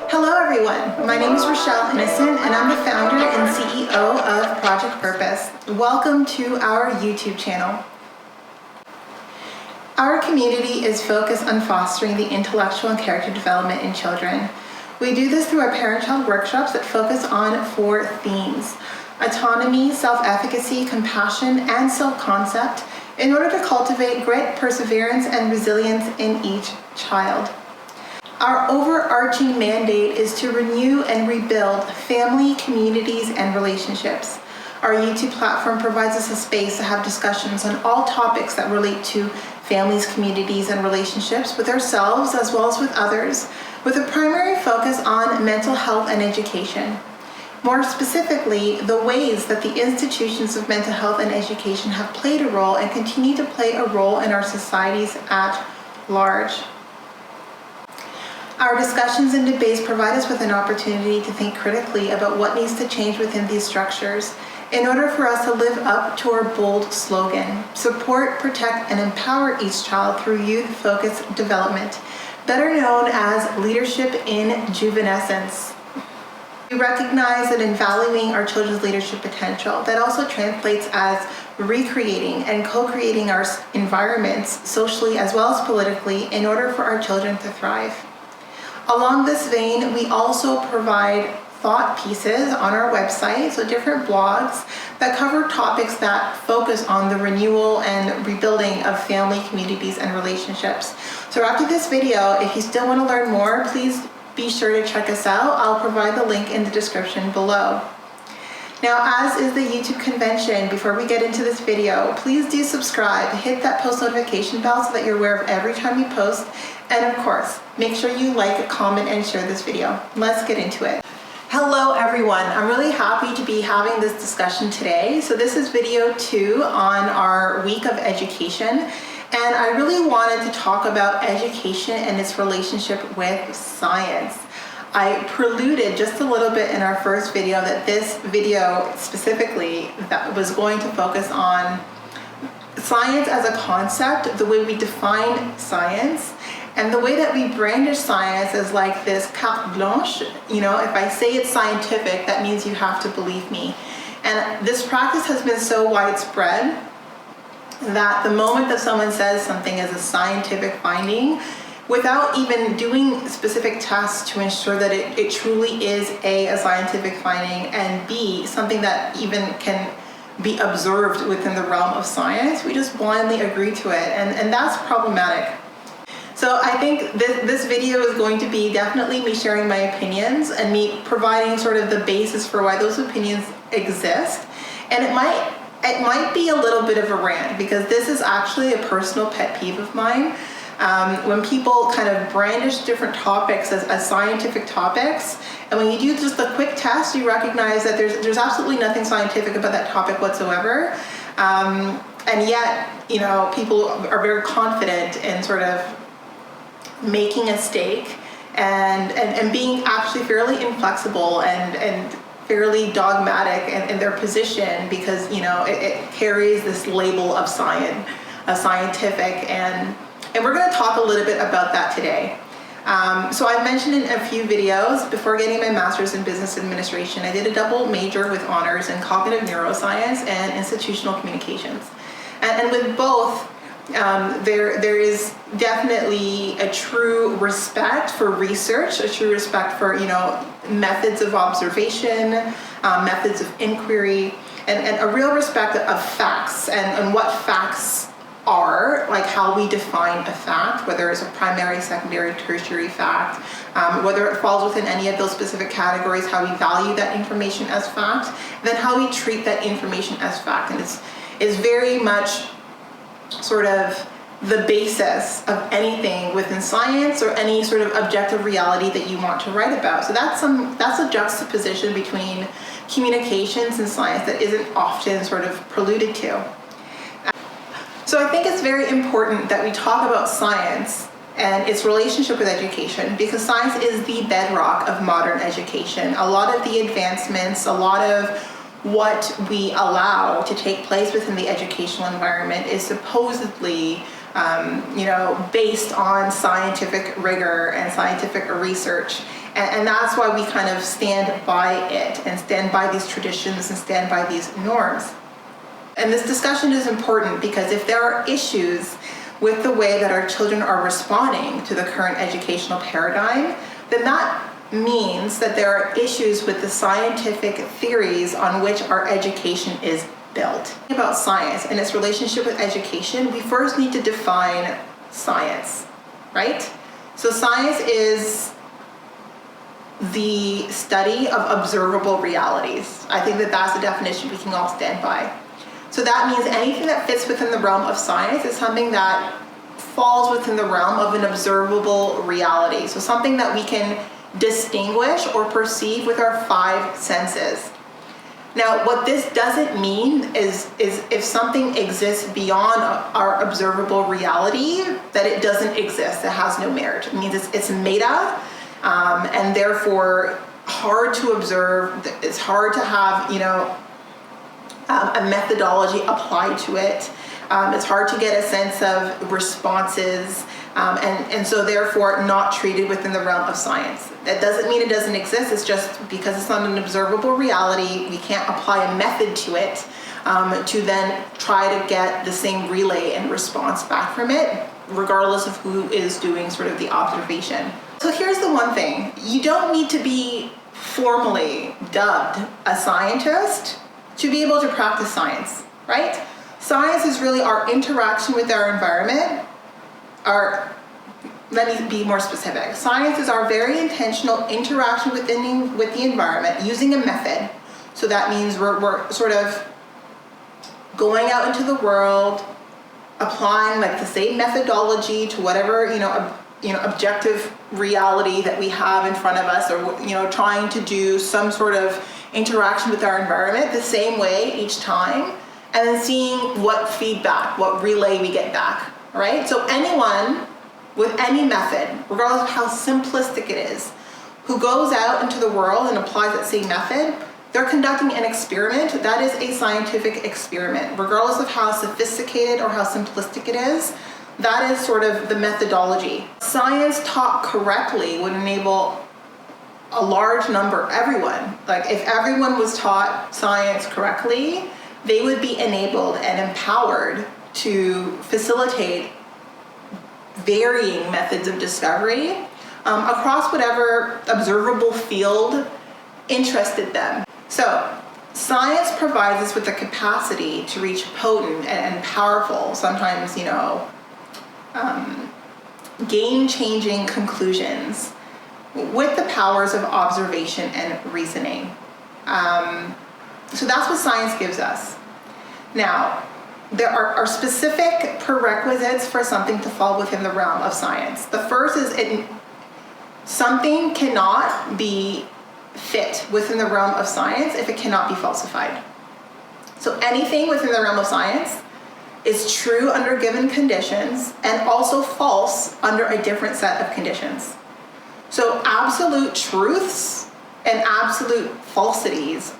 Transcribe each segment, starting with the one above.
Hello everyone, my name is Rochelle Innocent and I'm the founder and CEO of Project Purpose. Welcome to our YouTube channel. Our community is focused on fostering the intellectual and character development in children. We do this through our parent-child workshops that focus on 4 themes: autonomy, self-efficacy, compassion, and self-concept, in order to cultivate grit, perseverance, and resilience in each child. Our overarching mandate is to renew and rebuild family, communities, and relationships. Our YouTube platform provides us a space to have discussions on all topics that relate to families, communities, and relationships with ourselves as well as with others, with a primary focus on mental health and education. More specifically, the ways that the institutions of mental health and education have played a role and continue to play a role in our societies at large. Our discussions and debates provide us with an opportunity to think critically about what needs to change within these structures in order for us to live up to our bold slogan: support, protect, and empower each child through youth-focused development, better known as leadership in juvenescence. We recognize that in valuing our children's leadership potential, that also translates as recreating and co-creating our environments socially as well as politically in order for our children to thrive. Along this vein, we also provide thought pieces on our website, so different blogs that cover topics that focus on the renewal and rebuilding of family, communities, and relationships. So after this video, if you still want to learn more, please be sure to check us out. I'll provide the link in the description below. Now, as is the YouTube convention, before we get into this video, please do subscribe, hit that post notification bell so that you're aware of every time we post, and of course, make sure you like, comment, and share this video. Let's get into it. Hello everyone, I'm really happy to be having this discussion today. So this is video 2 on our week of education, and I really wanted to talk about education and its relationship with science. I preluded just a little bit in our first video that this video specifically that was going to focus on science as a concept, the way we define science, and the way that we brandish science as like this carte blanche. You know, if I say it's scientific, that means you have to believe me. And this practice has been so widespread that the moment that someone says something is a scientific finding, without even doing specific tests to ensure that it truly is a scientific finding, and B, something that even can be observed within the realm of science, we just blindly agree to it, and that's problematic. So I think this video is going to be definitely me sharing my opinions and me providing sort of the basis for why those opinions exist, and it might be a little bit of a rant, because this is actually a personal pet peeve of mine. When people kind of brandish different topics as scientific topics, and when you do just a quick test, you recognize that there's absolutely nothing scientific about that topic whatsoever, and yet, you know, people are very confident in sort of making a stake and being actually fairly inflexible and fairly dogmatic in their position, because, you know, it carries this label of scientific, and we're going to talk a little bit about that today. So I've mentioned in a few videos, before getting my master's in business administration, I did a double major with honors in cognitive neuroscience and institutional communications. And with both, there is definitely a true respect for research, a true respect for, you know, methods of observation, methods of inquiry, and a real respect of facts and what facts are, like how we define a fact, whether it's a primary, secondary, tertiary fact, whether it falls within any of those specific categories, how we value that information as fact, and then how we treat that information as fact. And it's very much sort of the basis of anything within science or any sort of objective reality that you want to write about. So that's a juxtaposition between communications and science that isn't often sort of preluded to. So I think it's very important that we talk about science and its relationship with education, because science is the bedrock of modern education. A lot of the advancements, a lot of what we allow to take place within the educational environment is supposedly based on scientific rigor and scientific research. And that's why we kind of stand by it and stand by these traditions and stand by these norms. And this discussion is important because if there are issues with the way that our children are responding to the current educational paradigm, then that means that there are issues with the scientific theories on which our education is built. About science and its relationship with education, we first need to define science, right? So science is the study of observable realities. I think that that's the definition we can all stand by. So that means anything that fits within the realm of science is something that falls within the realm of an observable reality. So something that we can distinguish or perceive with our 5 senses. Now, what this doesn't mean is if something exists beyond our observable reality, that it doesn't exist, it has no merit. It means it's meta, and therefore hard to observe. It's hard to have, a methodology applied to it. It's hard to get a sense of responses, and so therefore not treated within the realm of science. That doesn't mean it doesn't exist. It's just because it's not an observable reality, we can't apply a method to it to then try to get the same relay and response back from it, regardless of who is doing sort of the observation. So here's the one thing. You don't need to be formally dubbed a scientist to be able to practice science, right? Science is really our interaction with our environment. Let me be more specific. Science is our very intentional interaction with the environment using a method. So that means we're sort of going out into the world, applying like the same methodology to whatever objective reality that we have in front of us, or trying to do some sort of interaction with our environment the same way each time, and then seeing what feedback, what relay we get back, right? So anyone with any method, regardless of how simplistic it is, who goes out into the world and applies that same method, they're conducting an experiment. That is a scientific experiment. Regardless of how sophisticated or how simplistic it is, that is sort of the methodology. Science taught correctly would enable a large number, everyone. Like if everyone was taught science correctly, they would be enabled and empowered to facilitate varying methods of discovery across whatever observable field interested them. So science provides us with the capacity to reach potent and powerful, sometimes, game-changing conclusions with the powers of observation and reasoning. So that's what science gives us. Now, there are specific prerequisites for something to fall within the realm of science. The first is something cannot be fit within the realm of science if it cannot be falsified. So anything within the realm of science is true under given conditions and also false under a different set of conditions. So absolute truths and absolute falsities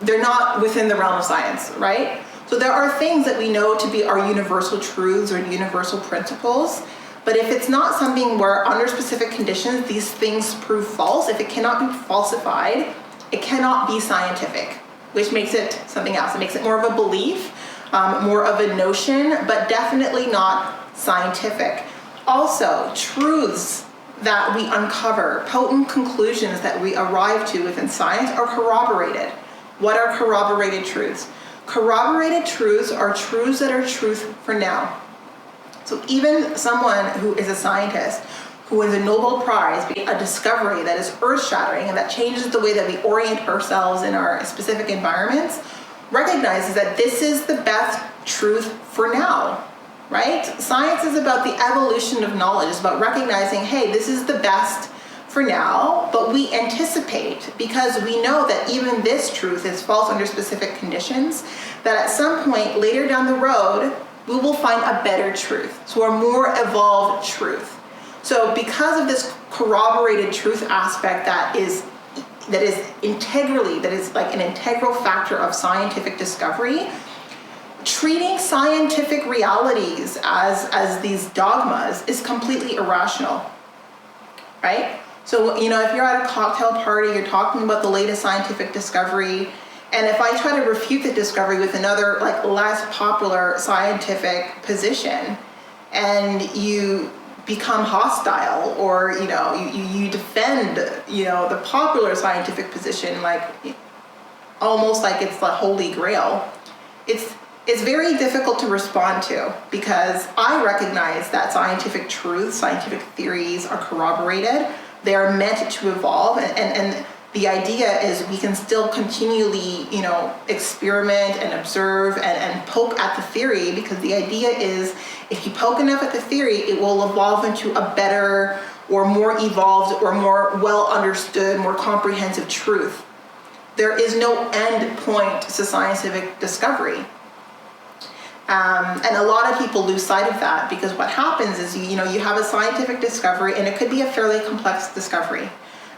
they're not within the realm of science, right? So there are things that we know to be our universal truths or universal principles, but if it's not something where under specific conditions these things prove false, if it cannot be falsified, it cannot be scientific, which makes it something else. It makes it more of a belief, more of a notion, but definitely not scientific. Also, truths that we uncover, potent conclusions that we arrive to within science are corroborated. What are corroborated truths? Corroborated truths are truths that are truth for now. So even someone who is a scientist, who wins a Nobel Prize, a discovery that is earth-shattering and that changes the way that we orient ourselves in our specific environments, recognizes that this is the best truth for now, right? Science is about the evolution of knowledge. It's about recognizing, hey, this is the best for now, but we anticipate, because we know that even this truth is false under specific conditions, that at some point later down the road, we will find a better truth, so a more evolved truth. So because of this corroborated truth aspect that is like an integral factor of scientific discovery, treating scientific realities as these dogmas is completely irrational, right? So, if you're at a cocktail party, you're talking about the latest scientific discovery, and if I try to refute the discovery with another, less popular scientific position, and you become hostile, or, you defend, the popular scientific position, almost like it's the holy grail, it's very difficult to respond to, because I recognize that scientific truths, scientific theories are corroborated. They are meant to evolve, and the idea is we can still continually, experiment and observe and poke at the theory, because the idea is if you poke enough at the theory, it will evolve into a better or more evolved or more well understood, more comprehensive truth. There is no end point to scientific discovery. And a lot of people lose sight of that, because what happens is, you have a scientific discovery, and it could be a fairly complex discovery.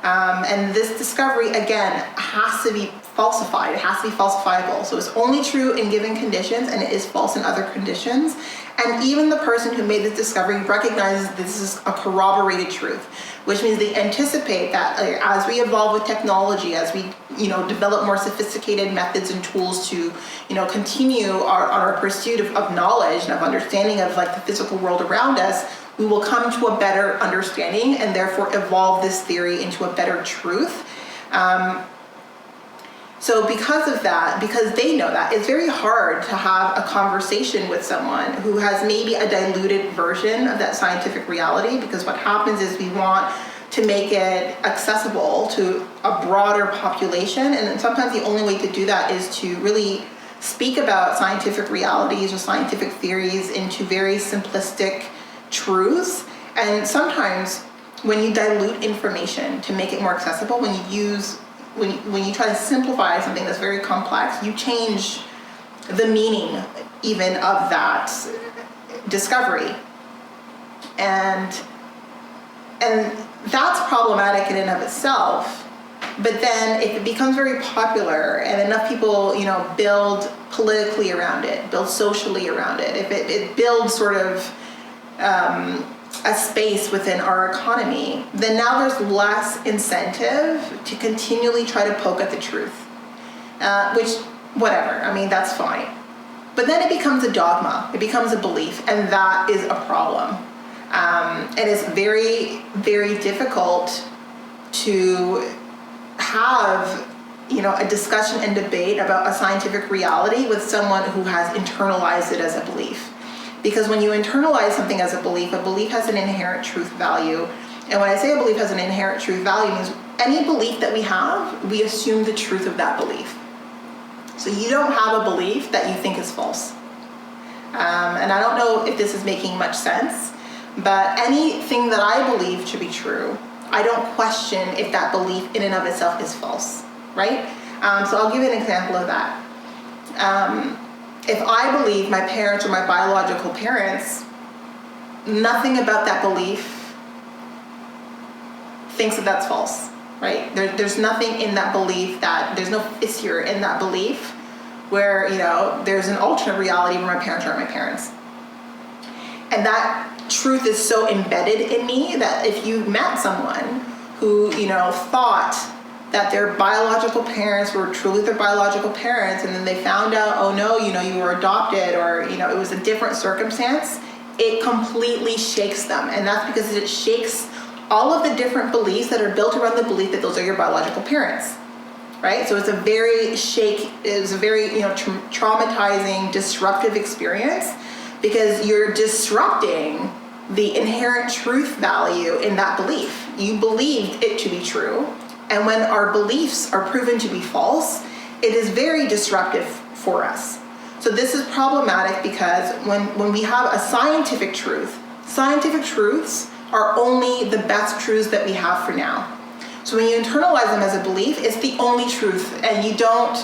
And this discovery, again, has to be falsified. It has to be falsifiable. So it's only true in given conditions, and it is false in other conditions. And even the person who made this discovery recognizes this is a corroborated truth, which means they anticipate that as we evolve with technology, as we develop more sophisticated methods and tools to continue our pursuit of knowledge and of understanding of the physical world around us, we will come to a better understanding, and therefore evolve this theory into a better truth. So because of that, because they know that, it's very hard to have a conversation with someone who has maybe a diluted version of that scientific reality, because what happens is we want to make it accessible to a broader population, and sometimes the only way to do that is to really speak about scientific realities or scientific theories into very simplistic truths. And sometimes when you dilute information to make it more accessible, when you try to simplify something that's very complex, you change the meaning even of that discovery. And that's problematic in and of itself. But then if it becomes very popular and enough people, build politically around it, build socially around it, if it builds sort of a space within our economy, then now there's less incentive to continually try to poke at the truth, which, whatever, that's fine. But then it becomes a dogma, it becomes a belief, and that is a problem. And it's very, very difficult to have, a discussion and debate about a scientific reality with someone who has internalized it as a belief. Because when you internalize something as a belief has an inherent truth value. And when I say a belief has an inherent truth value, it means any belief that we have, we assume the truth of that belief. So you don't have a belief that you think is false. And I don't know if this is making much sense, but anything that I believe to be true, I don't question if that belief in and of itself is false, right? So I'll give you an example of that. If I believe my parents are my biological parents, nothing about that belief thinks that that's false, right? There's nothing in that belief there's no fissure in that belief where, there's an alternate reality where my parents aren't my parents. And that truth is so embedded in me that if you met someone who, thought that their biological parents were truly their biological parents, and then they found out, oh no, you were adopted, or, it was a different circumstance, it completely shakes them. And that's because it shakes all of the different beliefs that are built around the belief that those are your biological parents, right? So it's a very traumatizing, disruptive experience, because you're disrupting the inherent truth value in that belief. You believed it to be true. And when our beliefs are proven to be false, it is very disruptive for us. So this is problematic because when we have a scientific truth, scientific truths are only the best truths that we have for now. So when you internalize them as a belief, it's the only truth, and you don't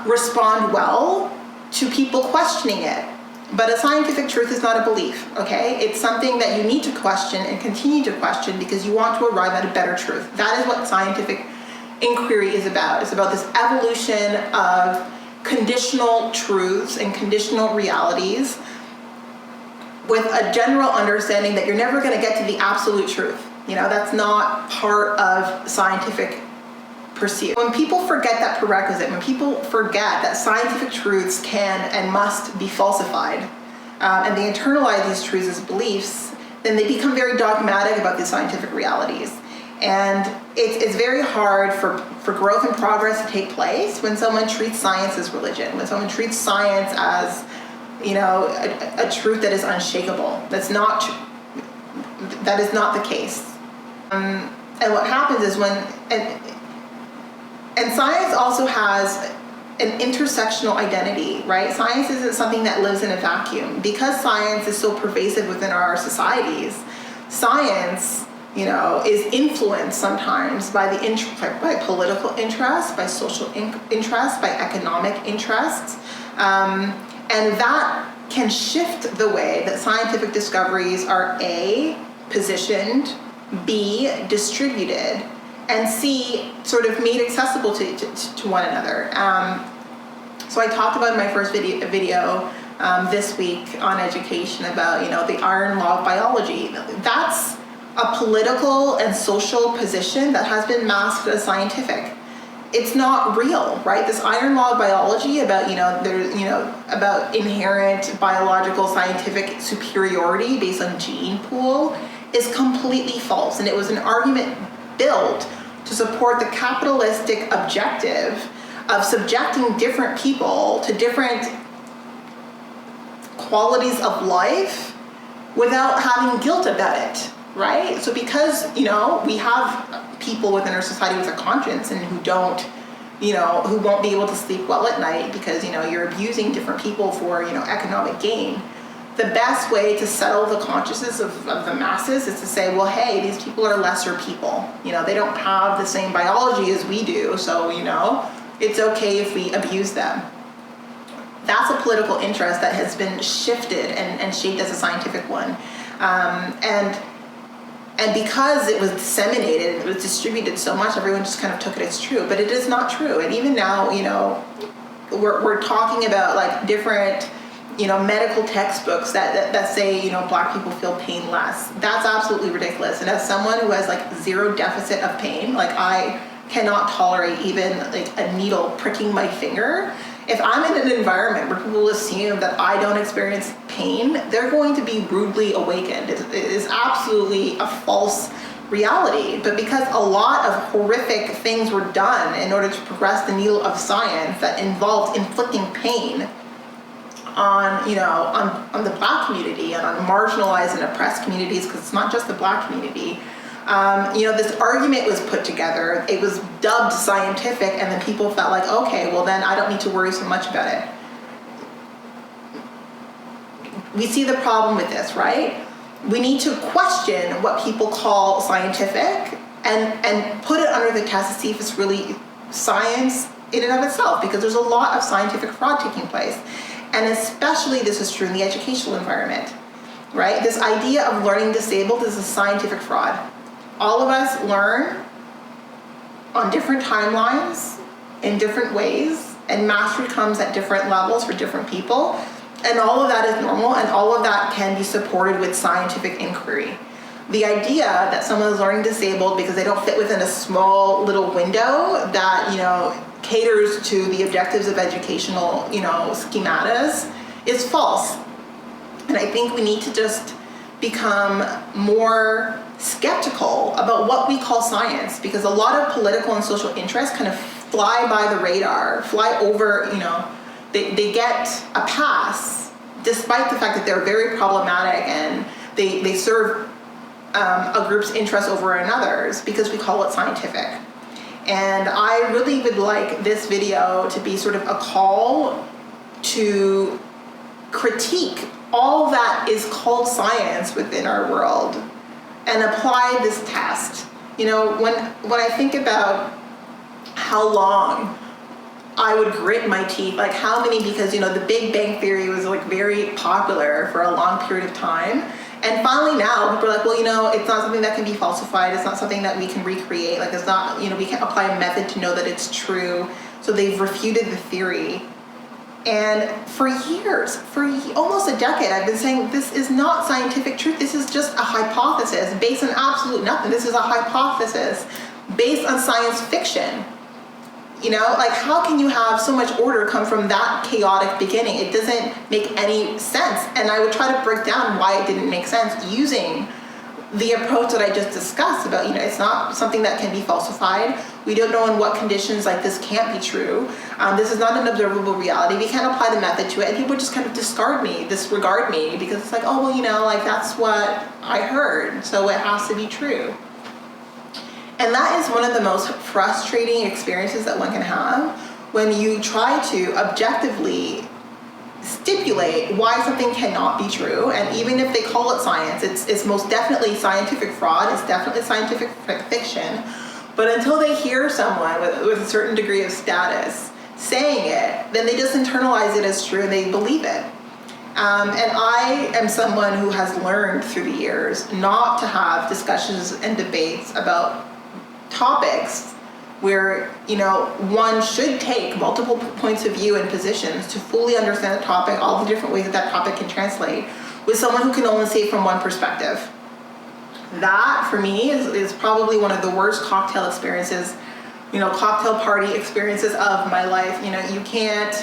respond well to people questioning it. But a scientific truth is not a belief, okay? It's something that you need to question and continue to question because you want to arrive at a better truth. That is what scientific inquiry is about. It's about this evolution of conditional truths and conditional realities with a general understanding that you're never going to get to the absolute truth. That's not part of scientific pursuit. When people forget that prerequisite, when people forget that scientific truths can and must be falsified, and they internalize these truths as beliefs, then they become very dogmatic about these scientific realities. And it's very hard for growth and progress to take place when someone treats science as religion, when someone treats science as, a truth that is unshakable. That is not the case. And what happens is and science also has an intersectional identity, right? Science isn't something that lives in a vacuum. Because science is so pervasive within our societies, science, is influenced sometimes by by political interests, by social interests, by economic interests. And that can shift the way that scientific discoveries are A, positioned, B, distributed, and C, sort of made accessible to one another. So I talked about in my first video this week on education about, the iron law of biology. That's a political and social position that has been masked as scientific. It's not real, right? This iron law of biology about, about inherent biological scientific superiority based on gene pool is completely false. And it was an argument built to support the capitalistic objective of subjecting different people to different qualities of life without having guilt about it, right? So because, we have people within our society with a conscience and who don't, who won't be able to sleep well at night because, you're abusing different people for, economic gain. The best way to settle the consciousness of the masses is to say, well, hey, these people are lesser people. They don't have the same biology as we do, so, it's okay if we abuse them. That's a political interest that has been shifted and shaped as a scientific one. And because it was disseminated, it was distributed so much, everyone just kind of took it as true. But it is not true. And even now, we're talking about like different, medical textbooks that say, Black people feel pain less. That's absolutely ridiculous. And as someone who has like zero deficit of pain, like I cannot tolerate even like a needle pricking my finger. If I'm in an environment where people assume that I don't experience pain, they're going to be rudely awakened. It is absolutely a false reality. But because a lot of horrific things were done in order to progress the needle of science that involved inflicting pain on the Black community and on marginalized and oppressed communities, because it's not just the Black community. This argument was put together, it was dubbed scientific, and then people felt like, okay, well then I don't need to worry so much about it. We see the problem with this, right? We need to question what people call scientific and put it under the test to see if it's really science in and of itself, because there's a lot of scientific fraud taking place. And especially this is true in the educational environment, right? This idea of learning disabled is a scientific fraud. All of us learn on different timelines, in different ways, and mastery comes at different levels for different people. And all of that is normal, and all of that can be supported with scientific inquiry. The idea that someone is learning disabled because they don't fit within a small little window that, caters to the objectives of educational, schematas is false. And I think we need to just become more skeptical about what we call science, because a lot of political and social interests kind of fly by the radar, fly over, they get a pass despite the fact that they're very problematic and they serve a group's interests over another's because we call it scientific. And I really would like this video to be sort of a call to critique all that is called science within our world and apply this test. When I think about how long I would grit my teeth, like how many, because the Big Bang Theory was like very popular for a long period of time. And finally now, people are like, well, it's not something that can be falsified. It's not something that we can recreate. Like it's not, we can't apply a method to know that it's true. So they've refuted the theory. And for years, almost a decade, I've been saying this is not scientific truth. This is just a hypothesis based on absolute nothing. This is a hypothesis based on science fiction. You know, like, how can you have so much order come from that chaotic beginning? It doesn't make any sense. And I would try to break down why it didn't make sense using the approach that I just discussed about, you know, it's not something that can be falsified. We don't know in what conditions like this can't be true. This is not an observable reality. We can't apply the method to it. And people just kind of disregard me, because it's like, oh, well, you know, like, that's what I heard, so it has to be true. And that is one of the most frustrating experiences that one can have when you try to objectively stipulate why something cannot be true. And even if they call it science, it's most definitely scientific fraud, it's definitely scientific fiction. But until they hear someone with a certain degree of status saying it, then they just internalize it as true and they believe it. And I am someone who has learned through the years not to have discussions and debates about topics where, you know, one should take multiple points of view and positions to fully understand the topic, all the different ways that that topic can translate, with someone who can only see it from one perspective. That, for me, is probably one of the worst cocktail experiences, you know, cocktail party experiences of my life. You know, you can't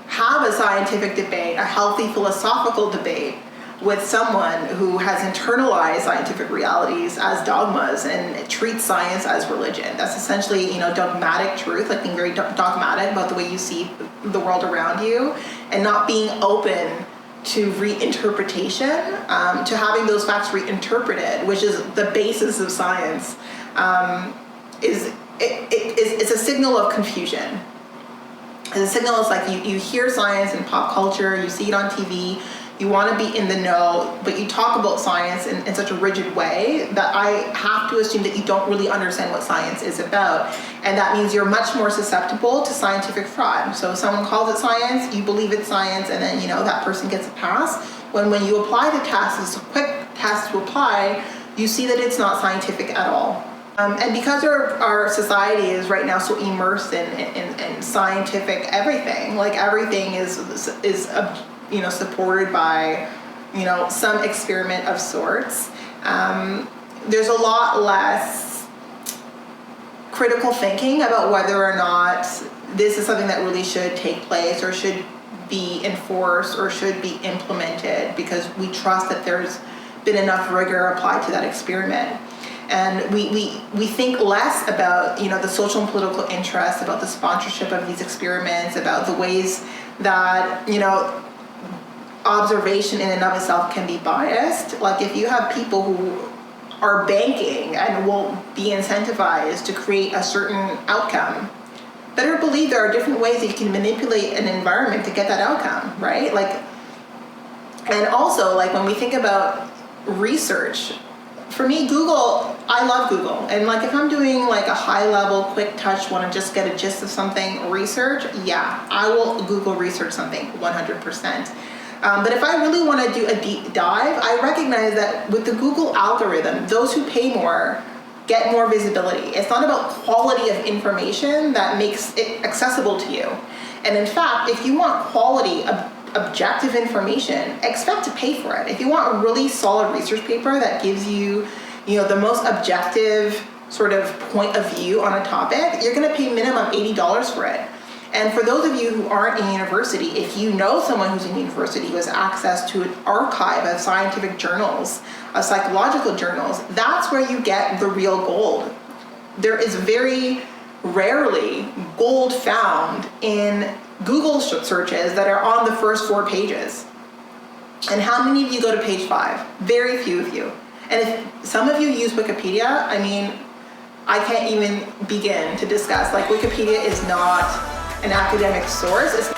have a scientific debate, a healthy philosophical debate, with someone who has internalized scientific realities as dogmas and treats science as religion. That's essentially, you know, dogmatic truth, like being very dogmatic about the way you see the world around you, and not being open to reinterpretation, to having those facts reinterpreted, which is the basis of science, is a signal of confusion. The signal is like you hear science in pop culture, you see it on TV, you want to be in the know, but you talk about science in such a rigid way that I have to assume that you don't really understand what science is about. And that means you're much more susceptible to scientific fraud. So if someone calls it science, you believe it's science, and then, you know, that person gets a pass. When you apply the test, it's a quick test to apply, you see that it's not scientific at all. And because our society is right now so immersed in scientific everything, like everything is you know, supported by, you know, some experiment of sorts, there's a lot less critical thinking about whether or not this is something that really should take place or should be enforced or should be implemented, because we trust that there's been enough rigor applied to that experiment. And we think less about, you know, the social and political interests, about the sponsorship of these experiments, about the ways that, you know, observation in and of itself can be biased. Like, if you have people who are banking and will be incentivized to create a certain outcome, better believe there are different ways that you can manipulate an environment to get that outcome, right? Like, and also, like, when we think about research, for me, Google, I love Google. And like, if I'm doing like a high level, quick touch, want to just get a gist of something, research, yeah, I will Google research something 100%. But if I really want to do a deep dive, I recognize that with the Google algorithm, those who pay more get more visibility. It's not about quality of information that makes it accessible to you. And in fact, if you want quality, objective information, expect to pay for it. If you want a really solid research paper that gives you, you know, the most objective sort of point of view on a topic, you're going to pay minimum $80 for it. And for those of you who aren't in university, if you know someone who's in university who has access to an archive of scientific journals, of psychological journals, that's where you get the real gold. There is very rarely gold found in Google searches that are on the first 4 pages. And how many of you go to page 5? Very few of you. And if some of you use Wikipedia, I mean, I can't even begin to discuss. Like, Wikipedia is not an academic source. It's